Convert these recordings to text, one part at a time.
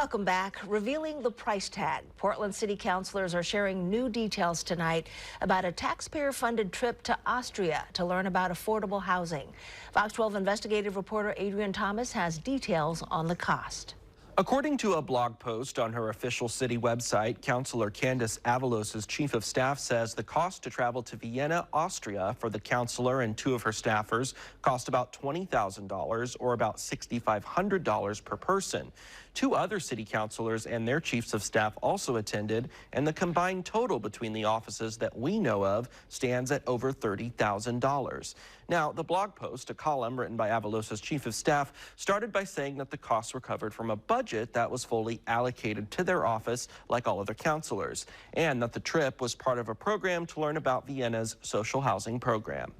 Welcome back. Revealing the price tag. Portland City Councilors are sharing new details tonight about a taxpayer-funded trip to Austria to learn about affordable housing. Fox 12 investigative reporter Adrian Thomas has details on the cost. According to a blog post on her official city website, Councilor Candace Avalos' chief of staff says the cost to travel to Vienna, Austria for the councilor and two of her staffers cost about $20,000 or about $6,500 per person. Two other city councilors and their chiefs of staff also attended, and the combined total between the offices that we know of stands at over $30,000. Now, the blog post, a column written by Avalos' chief of staff, started by saying that the costs were covered from a budget that was fully allocated to their office, like all other councilors, and that the trip was part of a program to learn about Vienna's social housing program.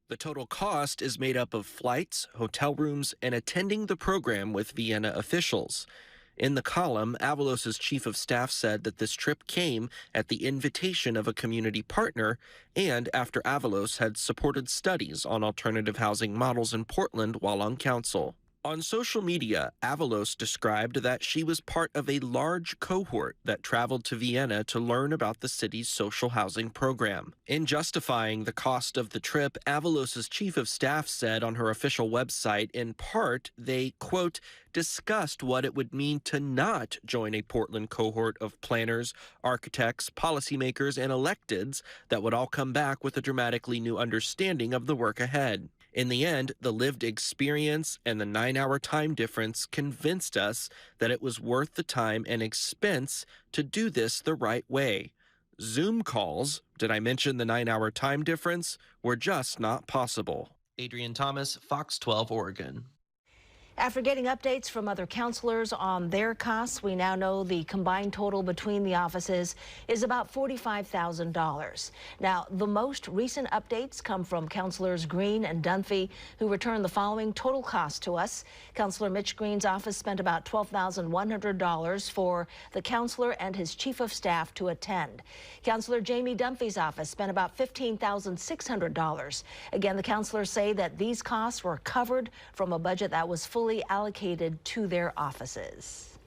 The total cost is made up of flights, hotel rooms, and attending the program with Vienna officials. In the column, Avalos' chief of staff said that this trip came at the invitation of a community partner and after Avalos had supported studies on alternative housing models in Portland while on council. On social media, Avalos described that she was part of a large cohort that traveled to Vienna to learn about the city's social housing program. In justifying the cost of the trip, Avalos' chief of staff said on her official website, in part, they, quote, discussed what it would mean to not join a Portland cohort of planners, architects, policymakers, and electeds that would all come back with a dramatically new understanding of the work ahead. In the end, the lived experience and the 9-hour time difference convinced us that it was worth the time and expense to do this the right way. Zoom calls, did I mention the 9-hour time difference, were just not possible. Adrian Thomas, Fox 12, Oregon. After getting updates from other councilors on their costs, we now know the combined total between the offices is about $45,000. Now, the most recent updates come from Councilors Green and Dunphy, who returned the following total cost to us. Councilor Mitch Green's office spent about $12,100 for the councilor and his chief of staff to attend. Councilor Jamie Dunphy's office spent about $15,600. Again, the councilors say that these costs were covered from a budget that was fully allocated to their offices.